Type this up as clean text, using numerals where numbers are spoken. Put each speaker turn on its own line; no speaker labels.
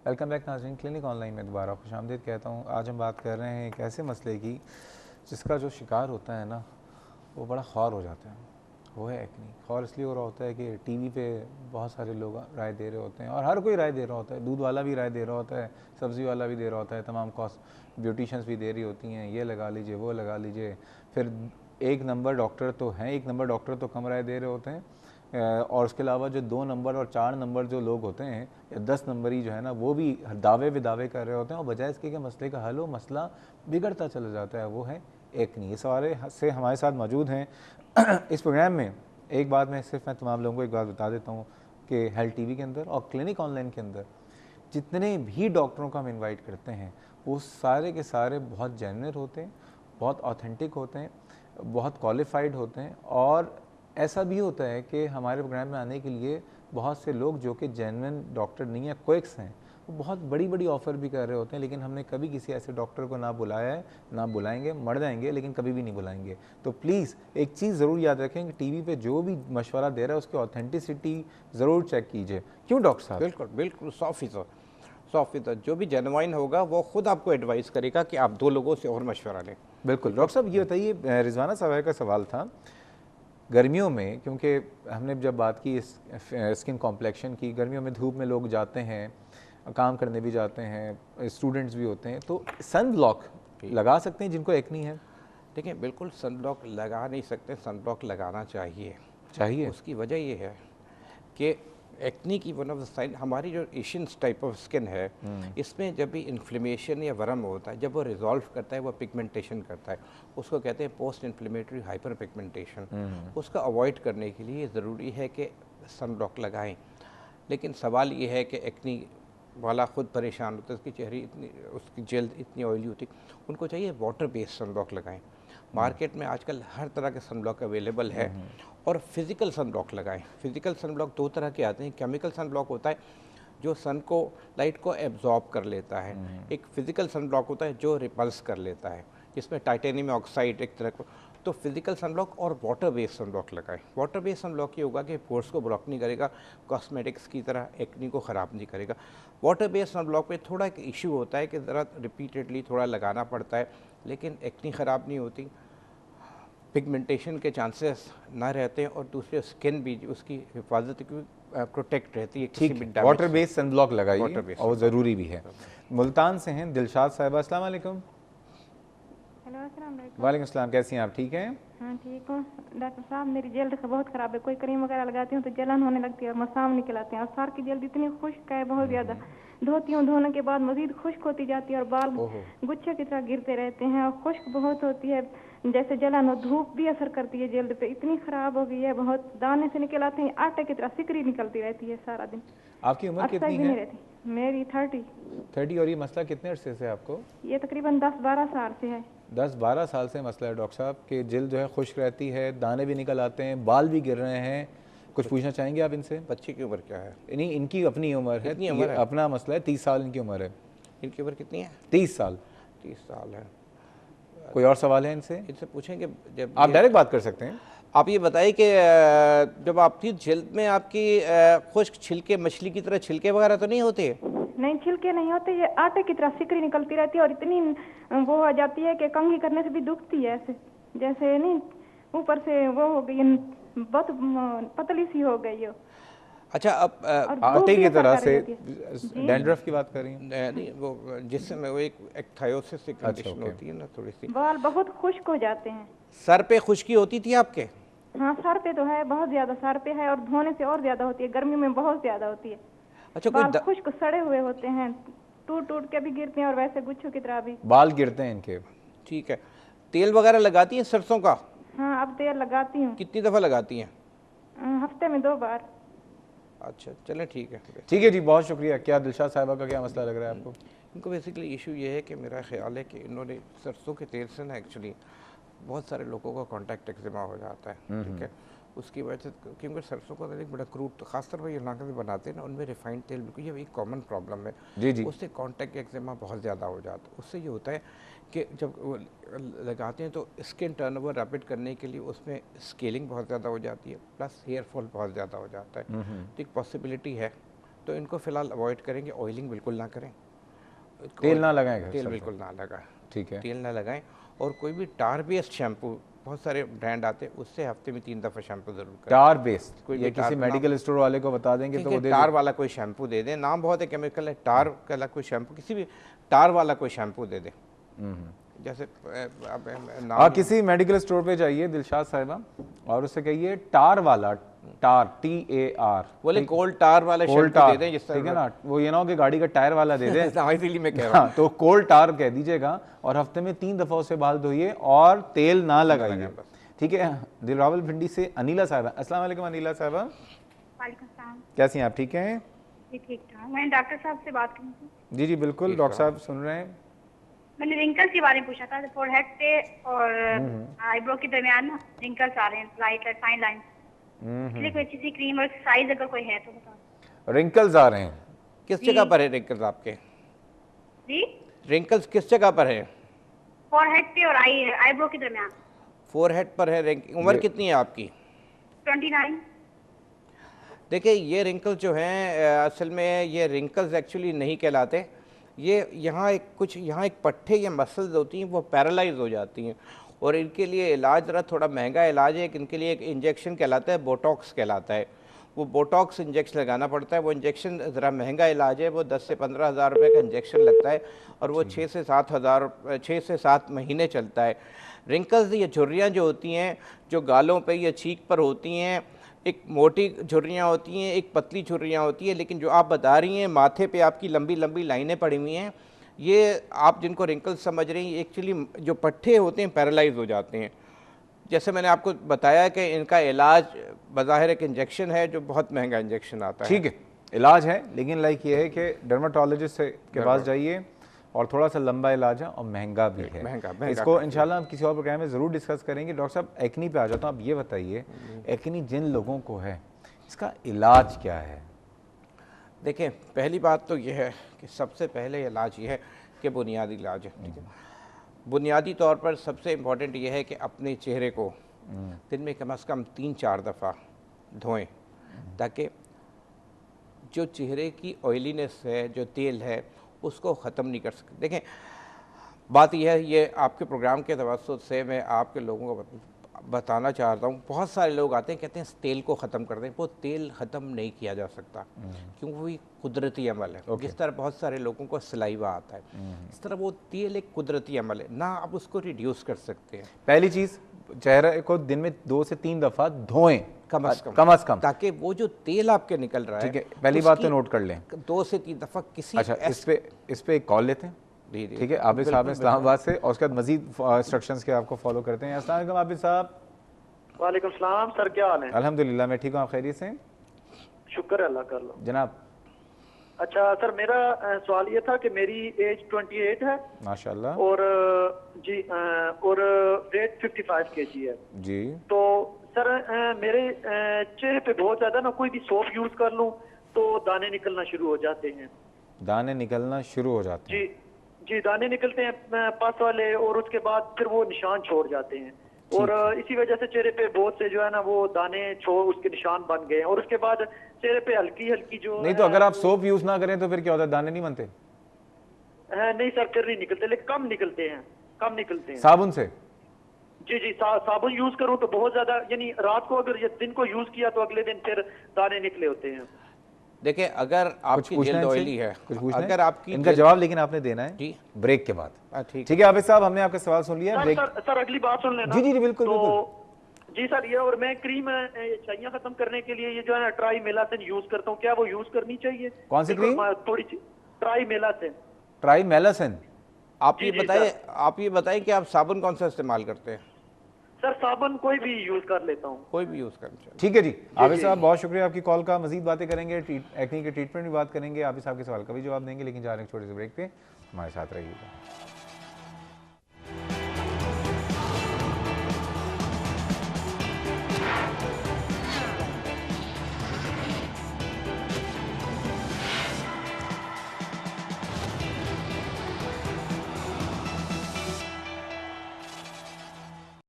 Welcome back नाज़रीन, clinic online में दोबारा खुशामदीद कहता हूँ। आज हम बात कर रहे हैं एक ऐसे मसले की जिसका जो शिकार होता है ना वो बड़ा ख्वार हो जाता है। वो है एक्ने। ख्वार इसलिए हो रहा होता है कि टीवी पे बहुत सारे लोग राय दे रहे होते हैं और हर कोई राय दे रहा होता है। दूध वाला भी राय दे रहा होता है, सब्ज़ी वाला भी दे रहा होता है, तमाम कॉस्ट ब्यूटिशंस भी दे रही होती हैं, ये लगा लीजिए वो लगा लीजिए। फिर एक नंबर डॉक्टर तो हैं, एक नंबर डॉक्टर तो कम राय दे रहे होते हैं और उसके अलावा जो 2 नंबर और 4 नंबर जो लोग होते हैं या 10 नंबरी जो है ना वो भी दावे दावे कर रहे होते हैं और बजाय इसके कि मसले का हल हो मसला बिगड़ता चला जाता है। वो है एक्ने। इस हवाले से हमारे साथ मौजूद हैं इस प्रोग्राम में। एक बात मैं तमाम लोगों को एक बात बता देता हूँ कि हेल्थ टीवी के अंदर और क्लिनिक ऑनलाइन के अंदर जितने भी डॉक्टरों को हम इनवाइट करते हैं वो सारे के सारे बहुत जेन्युइन होते हैं, बहुत ऑथेंटिक होते हैं, बहुत क्वालिफाइड होते हैं। और ऐसा भी होता है कि हमारे प्रोग्राम में आने के लिए बहुत से लोग जो कि जेन्युइन डॉक्टर नहीं है, क्विक्स हैं, वो बहुत बड़ी बड़ी ऑफ़र भी कर रहे होते हैं। लेकिन हमने कभी किसी ऐसे डॉक्टर को ना बुलाया है, ना बुलाएंगे, मर जाएंगे लेकिन कभी भी नहीं बुलाएंगे। तो प्लीज़ एक चीज़ ज़रूर याद रखें कि टीवी पे जो भी मशवरा दे रहा है उसकी ऑथेंटिसिटी ज़रूर चेक कीजिए। क्यों डॉक्टर साहब?
बिल्कुल बिल्कुल 100%। जो भी जेन्युइन होगा वो खुद आपको एडवाइस करेगा कि आप 2 लोगों से और मशवरा लें।
बिल्कुल। डॉक्टर साहब ये बताइए, रिजवाना साहब का सवाल था गर्मियों में, क्योंकि हमने जब बात की स्किन कॉम्प्लेक्शन की, गर्मियों में धूप में लोग जाते हैं, काम करने भी जाते हैं, स्टूडेंट्स भी होते हैं, तो सन ब्लॉक लगा सकते हैं जिनको एक्नी है?
देखिए, बिल्कुल सन ब्लॉक लगा नहीं सकते, सन ब्लॉक लगाना
चाहिए।
उसकी वजह ये है कि एक्नी की वन ऑफ द साइन, हमारी जो एशियन टाइप ऑफ स्किन है इसमें जब भी इन्फ्लेमेशन या वर्म होता है, जब वो रिजॉल्व करता है, वो पिगमेंटेशन करता है, उसको कहते हैं पोस्ट इन्फ्लेमेटरी हाइपर पिगमेंटेशन। उसका अवॉइड करने के लिए ज़रूरी है कि सन ब्लॉक लगाएं। लेकिन सवाल ये है कि एक्नी वाला खुद परेशान होता है, उसकी चेहरे इतनी, उसकी जल्द इतनी ऑयली होती, उनको चाहिए वाटर बेस्ड सन ब्लॉक लगाएं। मार्केट में आजकल हर तरह के सन ब्लॉक अवेलेबल है। और फिज़िकल सन ब्लॉक लगाएं। फिज़िकल सन ब्लॉक 2 तरह के आते हैं। केमिकल सन ब्लॉक होता है जो सन को, लाइट को एब्जॉर्ब कर लेता है। एक फिज़िकल सन ब्लॉक होता है जो रिपल्स कर लेता है, जिसमें टाइटेनियम ऑक्साइड एक तरह का। तो फिज़िकल सन ब्लॉक और वाटर बेस्ड सन ब्लॉक लगाएं। वाटर बेस्ड सन ब्लॉक ये होगा कि पोर्स को ब्लॉक नहीं करेगा, कॉस्मेटिक्स की तरह एक्नी को ख़राब नहीं करेगा। वाटर बेस्ड सन ब्लॉक पे थोड़ा एक इशू होता है कि ज़रा रिपीटेडली थोड़ा लगाना पड़ता है, लेकिन एक्नी ख़राब नहीं होती, पिगमेंटेशन के चांसेस ना रहते हैं और दूसरे स्किन भी उसकी हिफाजत की प्रोटेक्ट रहती है।
ठीक है, वाटर बेस्ड सन ब्लॉक लगाइए और ज़रूरी भी है। मुल्तान से हैं दिलशाद साहिबा। अस्सलाम वालेकुम।
हेलो, अस्सलाम वालेकुम।
वालेकुम सलाम, कैसी हैं आप? ठीक हैं?
हाँ ठीक हूँ डॉक्टर साहब। मेरी जल्द बहुत ख़राब है, कोई क्रीम वगैरह लगाती हूँ तो जलन होने लगती है और मसाम निकल आते हैं और सर की जल्द इतनी खुश्क है बहुत ज़्यादा। धोती हूँ, धोने के बाद मज़ीद खुश्क होती जाती है और बाल गुच्छे की तरह गिरते रहते हैं और खुश्क बहुत होती है, जैसे जलन और धूप भी असर करती है जल्द पे। इतनी ख़राब हो गई है, बहुत दाने से निकल आते हैं, आटे की तरह सिकरी निकलती रहती है सारा दिन।
आपकी उम्र कितनी
भी नहीं
है?
रहती। मेरी 30।
और ये मसला कितने अरसे से है आपको?
ये तकरीबन 10-12 साल से है।
10-12 साल से मसला है डॉक्टर साहब कि जिल्द जो है खुश्क रहती है, दाने भी निकल आते हैं, बाल भी गिर रहे हैं। कुछ पूछना चाहेंगे आप इनसे?
बच्चे की उम्र क्या है?
नहीं, इनकी अपनी उम्र है,
कितनी उम्र है?
अपना मसला है। 30 साल इनकी उम्र है।
इनकी उम्र कितनी है?
30 साल।
30 साल है।
कोई और सवाल है इनसे?
इनसे पूछेंगे। जब
आप डायरेक्ट बात कर सकते हैं।
आप ये बताइए कि जब आपकी जल्द में आपकी खुश्क छिलके, मछली की तरह छिलके वगैरह तो नहीं होते?
नहीं, छिलके नहीं होते, ये आटे की तरह सिकरी निकलती रहती है और इतनी वो हो जाती है कि कंघी करने से भी दुखती है, ऐसे जैसे नहीं ऊपर से वो हो गई, बहुत पतली सी हो गई हो।
अच्छा, अब
आटे की तरह से डैंड्रफ की बात कर रही हैं?
नहीं, वो जिसमें वो एक थायोसिस की कंडीशन होती है ना, थोड़ी सी
बाल बहुत खुश्क हो जाते हैं।
सर पे खुश्की होती थी आपके?
हाँ, सर पे तो है, बहुत ज्यादा सर पे है और धोने से और ज्यादा होती है, गर्मी में बहुत ज्यादा होती है।
अच्छा,
बाल खुश्क सड़े हुए होते हैं, टूट टूट के भी गिरते हैं और वैसे गुच्छों की तरह भी
बाल गिरते हैं इनके।
ठीक है। तेल वगैरह लगाती हैं सरसों का?
हाँ, अब तेल लगाती हूँ।
कितनी दफ़ा लगाती हैं?
हफ्ते में 2 बार।
अच्छा, चलें, ठीक है।
ठीक है जी, बहुत शुक्रिया। क्या दिलशाद साहिबा का क्या मसला लग रहा है आपको?
इनको बेसिकली इशू ये है कि मेरा ख्याल है कि इन्होंने सरसों के तेल से ना एक्चुअली बहुत सारे लोगों का कॉन्टैक्ट एक्जिमा हो जाता है। ठीक है, उसकी वजह से, क्योंकि सरसों का तेल बड़ा क्रूड, तो खासतौर पर इलाके में बनाते हैं ना, उनमें रिफाइंड तेल बिल्कुल, ये एक कॉमन प्रॉब्लम है जी। उससे कॉन्टैक्ट एक्जिमा बहुत ज़्यादा हो जाता है। उससे ये होता है कि जब वो लगाते हैं तो स्किन टर्नओवर रैपिड करने के लिए उसमें स्केलिंग बहुत ज़्यादा हो जाती है, प्लस हेयर फॉल बहुत ज़्यादा हो जाता है। तो एक पॉसिबिलिटी है तो इनको फ़िलहाल अवॉइड करेंगे। ऑयलिंग बिल्कुल ना करें,
तेल ना लगाएं,
तेल बिल्कुल ना लगाएं,
ठीक है,
तेल ना लगाएं। और कोई भी टार बेस्ड शैम्पू, बहुत सारे ब्रांड आते हैं, उससे हफ्ते में 3 दफ़ा शैम्पू ज़रूर करें।
टार बेस्ड,
कोई
ये
भी
किसी मेडिकल स्टोर वाले को बता देंगे तो वो दे
टार वाला कोई शैम्पू दे दें, नाम बहुत है केमिकल है, टार वाला कोई शैम्पू, किसी भी टार वाला कोई शैम्पू दे दें। जैसे अब
हाँ, किसी मेडिकल स्टोर पे जाइए दिलशाद साहिबा और उससे कहिए टार वाला, टार TAR,
बोले कोल्ड टार वाला शैम्पू दे दें, जिस
ठीक है ना, वो ये ना हो कि गाड़ी का टायर वाला दे दें।
इसीलिए मैं कह रहा हूँ।
तो कोल्ड टार कह दीजिएगा और हफ्ते में 3 दफा उसे बाल धोइए और तेल ना लगाइए, ठीक है। दिल रावलपिंडी से अनिला साहिबा, अस्सलाम वालेकुम अनिला साहिबा।
वालेकुम सलाम।
कैसी हैं आप, ठीक हैं?
जी ठीक ठाक। मैंने डॉक्टर साहब से बात करनी थी।
जी जी बिल्कुल, डॉक्टर साहब सुन रहे हैं।
मैंने रिंकल्स के बारे में पूछा था, फोरहेड पे और आईब्रो के दरमियान ना रिंकल्स आ रहे हैं, लाइट फाइन लाइन, इसलिए कोई अच्छी सी क्रीम और साइज अगर कोई है तो बताओ।
रिंकल्स आ रहे हैं,
किस जगह पर है रिंकल्स आपके?
जी,
रिंकल्स किस जगह पर है?
फोरहेड पे और आईब्रो के दरमियान।
फोरहेड पर है। उम्र कितनी है आपकी?
29।
देखिए ये रिंकल्स जो हैं असल में ये रिंकल्स एक्चुअली नहीं कहलाते। ये यहाँ एक पट्टे या मसल्स होती हैं वो पैरालाइज हो जाती हैं और इनके लिए इलाज ज़रा थोड़ा महंगा इलाज है। इनके लिए एक इंजेक्शन कहलाता है, बोटॉक्स कहलाता है। वो बोटॉक्स इंजेक्शन लगाना पड़ता है। वो इंजेक्शन ज़रा महंगा इलाज है, वो 10 से 15 हज़ार रुपये का इंजेक्शन लगता है और वो 6 से 7 महीने चलता है। रिंकल्स ये झुर्रियाँ जो होती हैं, जो गालों पे या चीक पर होती हैं, एक मोटी झुर्रियाँ होती हैं, एक पतली झुर्रियाँ होती हैं, लेकिन जो आप बता रही हैं माथे पे आपकी लंबी लंबी लाइनें पड़ी हुई हैं, ये आप जिनको रिंकल्स समझ रही हैं, एक्चुअली जो पट्टे होते हैं पैरालाइज हो जाते हैं। जैसे मैंने आपको बताया कि इनका इलाज बज़ाहिर एक इंजेक्शन है जो बहुत महंगा इंजेक्शन आता है।
ठीक है, इलाज है, लेकिन लाइक ये है कि डर्माटोलॉजिस्ट के पास जाइए और थोड़ा सा लंबा इलाज है और महंगा भी है।
महंगा
इसको इंशाल्लाह हम किसी और प्रोग्राम में ज़रूर डिस्कस करेंगे। डॉक्टर साहब एक्नी पे आ जाता हूँ, आप ये बताइए एक्नी जिन लोगों को है इसका इलाज क्या है?
देखें, पहली बात तो यह है कि सबसे पहले इलाज ये है कि बुनियादी इलाज है, ठीक है। बुनियादी तौर पर सबसे इम्पॉर्टेंट यह है कि अपने चेहरे को दिन में कम से कम 3-4 दफ़ा धोएं, ताकि जो चेहरे की ऑयलीनेस है, जो तेल है, उसको ख़त्म नहीं कर सकते। देखें, बात यह है, ये आपके प्रोग्राम के तवज्जुह से मैं आपके लोगों को बताना चाहता हूँ। बहुत सारे लोग आते हैं कहते हैं इस तेल को ख़त्म कर दें। वो तेल ख़त्म नहीं किया जा सकता क्योंकि वो एक कुदरती अमल है। जिस तरह बहुत सारे लोगों को सलाइवा आता है, इस तरह वो तेल एक कुदरती अमल है, ना आप उसको रिड्यूस कर सकते हैं।
पहली चीज़, चेहरे को दिन में 2 से 3 दफ़ा धोएं कम अज़ कम,
ताकि वो जो तेल आपके निकल रहा है,
ठीक है। पहली बात तो नोट कर लें,
2 से 3 दफ़ा किसी।
अच्छा, इस पे एक कॉल लेते हैं, ठीक है। आबिद साहब इस्लामाबाद से, और उसके बाद मजीद इंस्ट्रक्शंस के आपको फॉलो करते हैं। अस्सलाम वालेकुम आबिद साहब।
वालेकुम सलाम सर, क्या हाल है?
अल्हम्दुलिल्लाह मैं ठीक हूँ, आप खैरियत से?
शुक्र है अल्लाह कर लो
जनाब।
अच्छा सर, मेरा सवाल ये था कि मेरी एज 28 है
माशाल्लाह,
और जी और वेट 55 kg है
जी।
तो सर मेरे चेहरे पे बहुत ज्यादा ना, कोई भी सोप यूज कर लूं तो दाने निकलना शुरू हो जाते हैं।
दाने निकलना शुरू हो जाते हैं?
जी, दाने निकलते हैं पास वाले, और उसके बाद फिर वो निशान छोड़ जाते हैं, और इसी वजह से चेहरे पे बहुत से जो है ना वो दाने छोड़ उसके निशान बन गए हैं। और उसके बाद चेहरे पे हल्की हल्की जो
नहीं, तो अगर आप सोप यूज ना करें तो फिर क्या होता है, दाने नहीं बनते?
नहीं सर, फिर नहीं निकलते, लेकिन कम निकलते हैं।
साबुन से?
जी, साबुन यूज करूं तो बहुत ज्यादा, यानी रात को अगर दिन को यूज किया तो अगले दिन फिर दाने निकले होते हैं।
देखिए, अगर आपकी जल्द ऑयली है, अगर आपकी
इनका जवाब लेकिन आपने देना है जी ब्रेक के बाद। ठीक है आबिद साहब, हमने आपका सवाल सुन लिया।
सर अगली बात सुन लेना।
जी बिल्कुल बिल्कुल।
जी सर, ये और मैं क्रीम चाहिए खत्म करने के लिए ये जो है ट्राई मेलासिन यूज करता हूँ, क्या वो यूज करनी चाहिए?
कौन सी क्रीम?
थोड़ी सी ट्राई
मेलासिन।
आप ये बताइए कि आप साबुन कौन सा इस्तेमाल करते हैं?
सर साबुन कोई भी यूज कर लेता हूँ।
कोई भी यूज करना चाहिए।
ठीक है जी। आबिद साहब बहुत शुक्रिया आपकी कॉल का। मजीद बातें करेंगे, एक्ने के ट्रीटमेंट भी बात करेंगे, आबिद साहब के सवाल का भी जवाब देंगे, लेकिन जा रहे हैं छोटे से ब्रेक पे, हमारे साथ रहिएगा।